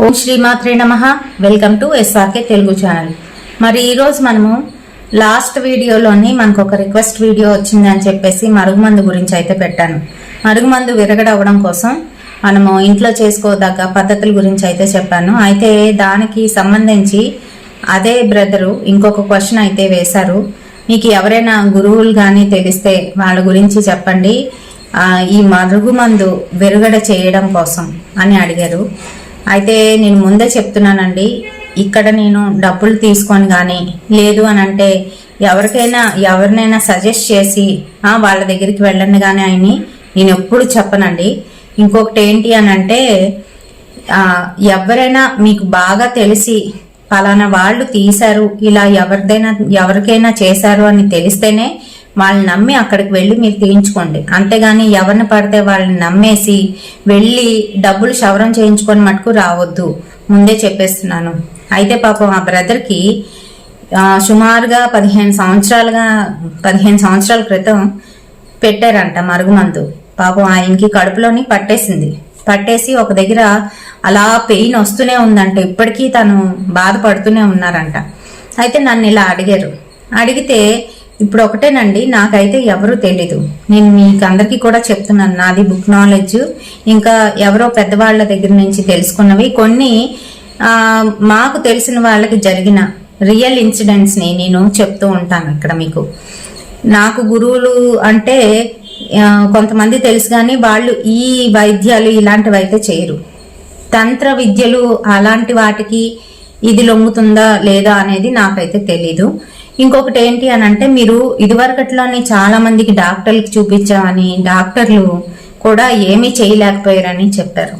ఓం శ్రీమాత్రే నమః. Welcome to SRK Telugu channel. మరి ఈరోజు మనము లాస్ట్ వీడియోలోని మనకు ఒక రిక్వెస్ట్ వీడియో వచ్చింది అని చెప్పేసి మరుగుమందు గురించి అయితే పెట్టాను. మరుగుమందు విరగడవడం కోసం మనము ఇంట్లో చేసుకోదగ్గ పద్ధతుల గురించి అయితే చెప్పాను. అయితే దానికి సంబంధించి అదే బ్రదరు ఇంకొక క్వశ్చన్ అయితే వేశారు. మీకు ఎవరైనా గురువులు కానీ తెలిస్తే వాళ్ళ గురించి చెప్పండి, ఈ మరుగుమందు విరగడ చేయడం కోసం అని అడిగారు. అయితే నేను ముందే చెప్తున్నానండి, ఇక్కడ నేను డబ్బులు తీసుకొని కానీ లేదు అని అంటే ఎవరినైనా సజెస్ట్ చేసి వాళ్ళ దగ్గరికి వెళ్ళండి కానీ అని నేను ఎప్పుడు చెప్పనండి. ఇంకొకటి ఏంటి అని అంటే, ఎవరైనా మీకు బాగా తెలిసి పలానా వాళ్ళు తీశారు, ఇలా ఎవరికైనా చేశారు అని తెలిస్తేనే వాళ్ళని నమ్మి అక్కడికి వెళ్ళి మీరు తీయించుకోండి. అంతేగాని ఎవరిని పడితే వాళ్ళని నమ్మేసి వెళ్ళి డబ్బులు క్షవరం చేయించుకొని మటుకు రావద్దు, ముందే చెప్పేస్తున్నాను. అయితే పాపం ఆ బ్రదర్కి సుమారుగా 15 సంవత్సరాల క్రితం పెట్టారంట మరుగుమందు. పాపం ఆయనకి కడుపులోని పట్టేసి ఒక దగ్గర అలా పెయిన్ వస్తూనే ఉందంట. ఇప్పటికీ తను బాధపడుతూనే ఉన్నారంట. అయితే నన్ను ఇలా అడిగితే ఇప్పుడు ఒకటేనండి, నాకైతే ఎవరు తెలీదు. నేను మీకు అందరికీ కూడా చెప్తున్నాను, నాది బుక్ నాలెడ్జ్, ఇంకా ఎవరో పెద్దవాళ్ల దగ్గర నుంచి తెలుసుకున్నవి, కొన్ని మాకు తెలిసిన వాళ్ళకి జరిగిన రియల్ ఇన్సిడెంట్స్ ని నేను చెప్తూ ఉంటాను ఇక్కడ మీకు. నాకు గురువులు అంటే కొంతమంది తెలుసు కానీ వాళ్ళు ఈ వైద్యాలు ఇలాంటివి అయితే చేయరు. తంత్ర విద్యలు అలాంటి వాటికి ఇది లొంగుతుందా లేదా అనేది నాకైతే తెలీదు. ఇంకొకటి ఏంటి అని అంటే, మీరు ఇదివరకట్లోనే చాలా మందికి డాక్టర్లకు చూపించామని డాక్టర్లు కూడా ఏమీ చేయలేకపోయారని చెప్పారు.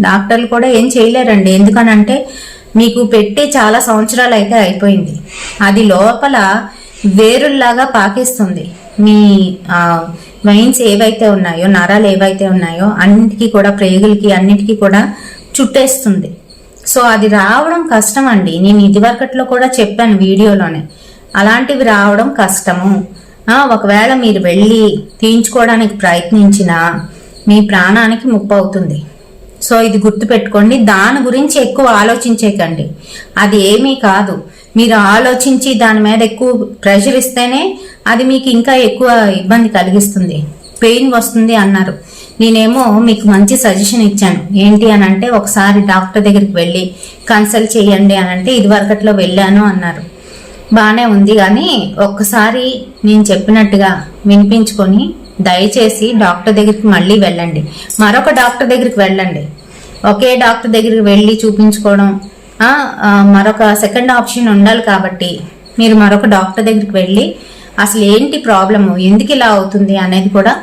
డాక్టర్లు కూడా ఏం చేయలేరండి. ఎందుకనంటే మీకు పెట్టి చాలా సంవత్సరాలు అయితే అయిపోయింది, అది లోపల వేరుల్లాగా పాకేస్తుంది. మీ వెయిన్స్ ఏవైతే ఉన్నాయో, నరాలు ఏవైతే ఉన్నాయో అన్నిటికీ కూడా, ప్రేగులకి అన్నిటికీ కూడా చుట్టేస్తుంది. సో అది రావడం కష్టం అండి. నేను ఇదివరకట్లో కూడా చెప్పాను వీడియోలోనే, అలాంటివి రావడం కష్టము. ఒకవేళ మీరు వెళ్ళి తీయించుకోవడానికి ప్రయత్నించినా మీ ప్రాణానికి ముప్పు అవుతుంది. సో ఇది గుర్తు పెట్టుకోండి. దాని గురించి ఎక్కువ ఆలోచించేకండి, అది ఏమీ కాదు. మీరు ఆలోచించి దాని మీద ఎక్కువ ప్రెషర్ ఇస్తేనే అది మీకు ఇంకా ఎక్కువ ఇబ్బంది కలిగిస్తుంది, పెయిన్ వస్తుంది అన్నారు. నేనేమో మీకు మంచి సజెషన్ ఇచ్చాను. ఏంటి అని అంటే, ఒకసారి డాక్టర్ దగ్గరికి వెళ్ళి కన్సల్ట్ చేయండి అని అంటే, ఇదివరకట్లో వెళ్ళాను అన్నారు. బానే ఉంది, కానీ ఒక్కసారి నేను చెప్పినట్టుగా వినిపించుకొని దయచేసి డాక్టర్ దగ్గరికి మళ్ళీ వెళ్ళండి. మరొక డాక్టర్ దగ్గరికి వెళ్ళండి. ఒకే డాక్టర్ దగ్గరికి వెళ్ళి చూపించుకోవడం మరొక సెకండ్ ఆప్షన్ ఉండాలి. కాబట్టి మీరు మరొక డాక్టర్ దగ్గరికి వెళ్ళి అసలు ఏంటి ప్రాబ్లము, ఎందుకు ఇలా అవుతుంది అనేది కూడా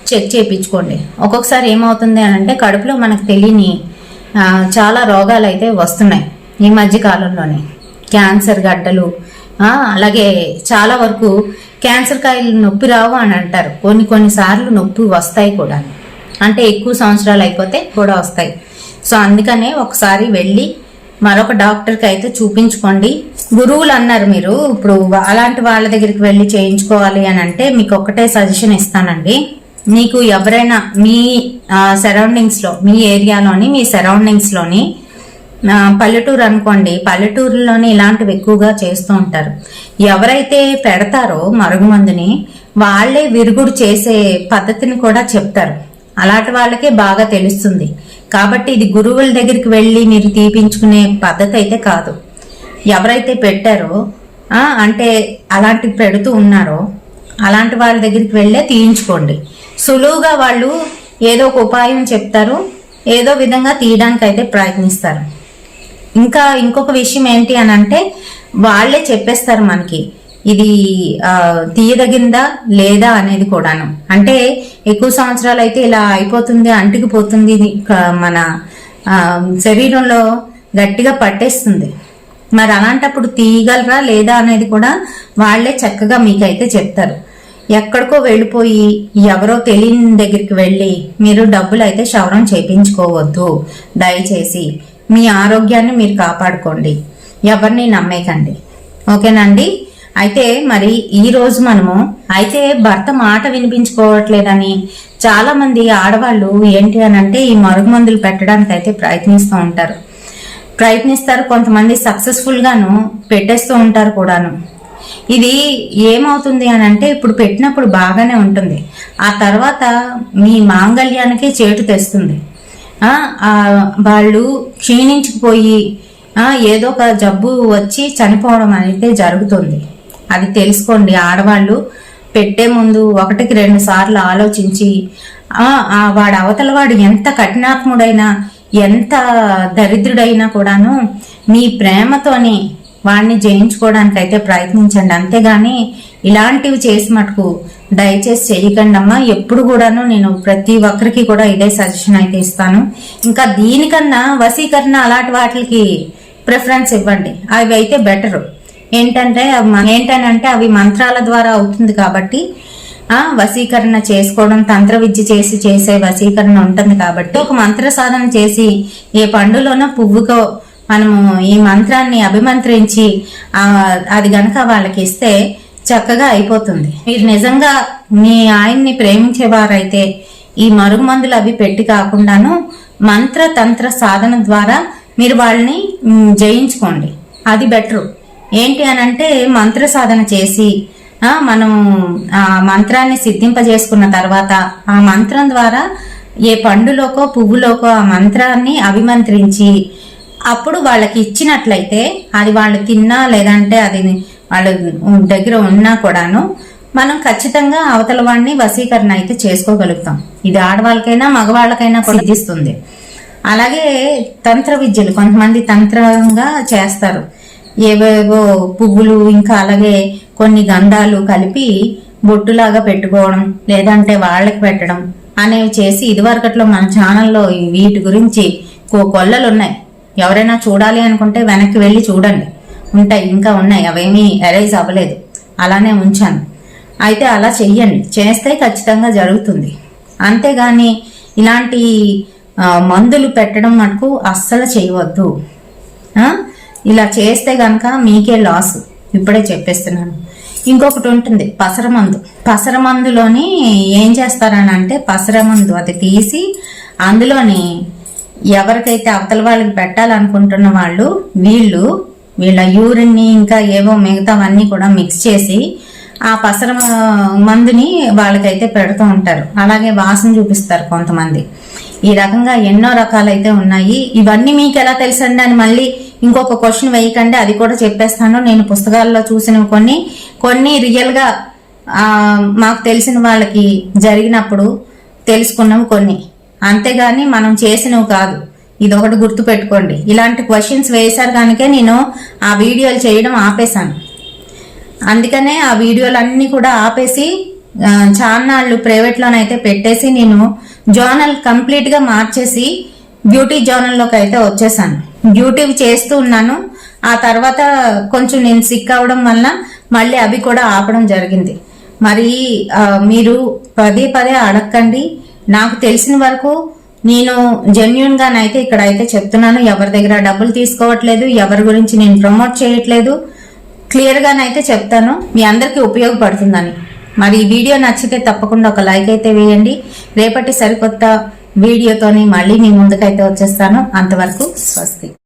చెక్ చేయించుకోండి. ఒక్కొక్కసారి ఏమవుతుంది అని అంటే, కడుపులో మనకు తెలియని చాలా రోగాలు అయితే వస్తున్నాయి ఈ మధ్య కాలంలోనే. క్యాన్సర్ గడ్డలు, అలాగే చాలా వరకు క్యాన్సర్ కాయలు నొప్పి రావు అని అంటారు. కొన్నిసార్లు నొప్పి వస్తాయి కూడా, అంటే ఎక్కువ సంవత్సరాలు అయిపోతే కూడా వస్తాయి. సో అందుకనే ఒకసారి వెళ్ళి మరొక డాక్టర్కి అయితే చూపించుకోండి. గురువులు అన్నారు మీరు, ఇప్పుడు అలాంటి వాళ్ళ దగ్గరికి వెళ్ళి చేయించుకోవాలి అని అంటే మీకు ఒక్కటే సజెషన్ ఇస్తానండి. మీకు ఎవరైనా మీ సరౌండింగ్స్ లో, మీ ఏరియాలోని, మీ సరౌండింగ్స్ లోని, పల్లెటూరు అనుకోండి, పల్లెటూరులోని ఇలాంటివి ఎక్కువగా చేస్తూ ఉంటారు. ఎవరైతే పెడతారో మరుగుమందుని వాళ్లే విరుగుడు చేసే పద్ధతిని కూడా చెప్తారు. అలాంటి వాళ్ళకే బాగా తెలుస్తుంది. కాబట్టి ఇది గురువుల దగ్గరికి వెళ్ళి మీరు తీపించుకునే పద్ధతి అయితే కాదు. ఎవరైతే పెట్టారో అంటే అలాంటి పెడుతూ ఉన్నారో అలాంటి వాళ్ళ దగ్గరికి వెళ్ళే తీయించుకోండి. సులువుగా వాళ్ళు ఏదో ఒక ఉపాయం చెప్తారు, ఏదో విధంగా తీయడానికి అయితే ప్రయత్నిస్తారు. ఇంకా ఇంకొక విషయం ఏంటి అని అంటే, వాళ్లే చెప్పేస్తారు మనకి ఇది తీయదగిందా లేదా అనేది కూడాను. అంటే ఎక్కువ సంవత్సరాలు అయితే ఇలా అయిపోతుంది, అంటుకుపోతుంది, మన శరీరంలో గట్టిగా పట్టేస్తుంది. మరి అలాంటప్పుడు తీయగలరా లేదా అనేది కూడా వాళ్లే చక్కగా మీకైతే చెప్తారు. ఎక్కడికో వెళ్ళిపోయి ఎవరో తెలియని దగ్గరికి వెళ్ళి మీరు డబ్బులు అయితే క్షవరం చేయించుకోవద్దు. దయచేసి మీ ఆరోగ్యాన్ని మీరు కాపాడుకోండి, ఎవరిని నమ్మేకండి. ఓకేనండి. అయితే మరి ఈ రోజు మనము అయితే భర్త మాట వినిపించుకోవట్లేదని చాలా మంది ఆడవాళ్ళు ఏంటి అని అంటే ఈ మరుగుమందులు పెట్టడానికి అయితే ప్రయత్నిస్తూ ఉంటారు. ప్రయత్నిస్తారు, కొంతమంది సక్సెస్ఫుల్ గాను పెట్టేస్తూ ఉంటారు కూడాను. ఇది ఏమవుతుంది అని అంటే ఇప్పుడు పెట్టినప్పుడు బాగానే ఉంటుంది, ఆ తర్వాత మీ మాంగళ్యానికే చేటు తెస్తుంది. వాళ్ళు క్షీణించిపోయి ఏదో ఒక జబ్బు వచ్చి చనిపోవడం అయితే జరుగుతుంది. అది తెలుసుకోండి. ఆడవాళ్ళు పెట్టే ముందు 1-2 సార్లు ఆలోచించి వాడు అవతల వాడు ఎంత కఠినాత్ముడైనా ఎంత దరిద్రుడైనా కూడాను మీ ప్రేమతోని వాడిని జయించుకోవడానికి అయితే ప్రయత్నించండి. అంతేగాని ఇలాంటివి చేసి మటుకు దయచేసి చేయకండి అమ్మా. ఎప్పుడు కూడాను నేను ప్రతి ఒక్కరికి కూడా ఇదే సజెషన్ అయితే ఇస్తాను. ఇంకా దీనికన్నా వశీకరణ అలాంటి వాటికి ప్రిఫరెన్స్ ఇవ్వండి, అవి అయితే బెటర్. ఏంటంటే అవి మంత్రాల ద్వారా అవుతుంది కాబట్టి వశీకరణ చేసుకోవడం, తంత్ర విద్య చేసే వశీకరణ ఉంటుంది కాబట్టి ఒక మంత్ర సాధన చేసి ఏ పండులోనో పువ్వుకో మనము ఈ మంత్రాన్ని అభిమంత్రించి అది గనక వాళ్ళకి ఇస్తే చక్కగా అయిపోతుంది. మీరు నిజంగా మీ ఆయన్ని ప్రేమించేవారైతే ఈ మరుగుమందులు అవి పెట్టి కాకుండాను మంత్ర తంత్ర సాధన ద్వారా మీరు వాళ్ళని జయించుకోండి, అది బెటరు. ఏంటి అనంటే మంత్ర సాధన చేసి మనం ఆ మంత్రాన్ని సిద్ధింపజేసుకున్న తర్వాత ఆ మంత్రం ద్వారా ఏ పండులోకో పువ్వులోకో ఆ మంత్రాన్ని అభిమంత్రించి అప్పుడు వాళ్ళకి ఇచ్చినట్లయితే అది వాళ్ళు తిన్నా లేదంటే అది వాళ్ళ దగ్గర ఉన్నా కూడాను మనం ఖచ్చితంగా అవతల వాడిని వశీకరణ అయితే చేసుకోగలుగుతాం. ఇది ఆడవాళ్ళకైనా మగవాళ్ళకైనా సిద్ధిస్తుంది. అలాగే తంత్ర విద్యలు కొంతమంది తంత్రంగా చేస్తారు. ఏవేవో పువ్వులు ఇంకా అలాగే కొన్ని గంధాలు కలిపి బొట్టులాగా పెట్టుకోవడం లేదంటే వాళ్ళకి పెట్టడం అనేవి చేసి ఇదివరకట్లో మన ఛానల్లో వీటి గురించి కొల్లలు ఉన్నాయి. ఎవరైనా చూడాలి అనుకుంటే వెనక్కి వెళ్ళి చూడండి, ఉంటాయి, ఇంకా ఉన్నాయి, అవేమీ ఎరేజ్ అవ్వలేదు, అలానే ఉంచాను. అయితే అలా చెయ్యండి, చేస్తే ఖచ్చితంగా జరుగుతుంది. అంతేగాని ఇలాంటి మందులు పెట్టడం మటుకు అస్సలు చేయవద్దు. ఇలా చేస్తే గనక మీకే లాస్, ఇప్పుడే చెప్పేస్తున్నాను. ఇంకొకటి ఉంటుంది పసరమందు. పసరమందులోని ఏం చేస్తారని అంటే పసరమందు అది తీసి అందులోని ఎవరికైతే అవతల వాళ్ళకి పెట్టాలనుకుంటున్న వాళ్ళు వీళ్ళ యూరిన్ని ఇంకా ఏవో మిగతావన్నీ కూడా మిక్స్ చేసి ఆ పసర మందుని వాళ్ళకైతే పెడుతూ ఉంటారు. అలాగే వాసన చూపిస్తారు కొంతమంది. ఈ రకంగా ఎన్నో రకాలైతే ఉన్నాయి. ఇవన్నీ మీకు ఎలా తెలుసండి అని మళ్ళీ ఇంకొక క్వశ్చన్ వేయకండి, అది కూడా చెప్పేస్తాను. నేను పుస్తకాల్లో చూసిన కొన్ని రియల్ గా మాకు తెలిసిన వాళ్ళకి జరిగినప్పుడు తెలుసుకున్నవి కొన్ని, అంతేగాని మనం చేసినవి కాదు. ఇదొకటి గుర్తు పెట్టుకోండి. ఇలాంటి క్వశ్చన్స్ వేశారు కనుకే నేను ఆ వీడియోలు చేయడం ఆపేశాను. అందుకనే ఆ వీడియోలన్నీ కూడా ఆపేసి చాన్నాళ్ళు ప్రైవేట్లోనైతే పెట్టేసి నేను జర్నల్ కంప్లీట్ గా మార్చేసి బ్యూటీ జర్నల్లోకి అయితే వచ్చేసాను. బ్యూటీ చేస్తూ ఉన్నాను. ఆ తర్వాత కొంచెం నేను సిక్ అవడం వల్ల మళ్ళీ అవి కూడా ఆపడం జరిగింది. మరి మీరు పదే అడగండి. నాకు తెలిసిన వరకు నేను జెన్యున్ గానైతే ఇక్కడ అయితే చెప్తున్నాను. ఎవరి దగ్గర డబ్బులు తీసుకోవట్లేదు, ఎవరి గురించి నేను ప్రమోట్ చేయట్లేదు, క్లియర్ గానైతే చెప్తాను. మీ అందరికీ ఉపయోగపడుతుందని. మరి ఈ వీడియో నచ్చితే తప్పకుండా ఒక లైక్ అయితే వేయండి. రేపటి సరికొత్త వీడియోతోని మళ్ళీ మీ ముందుకైతే వచ్చేస్తాను. అంతవరకు స్వస్తి.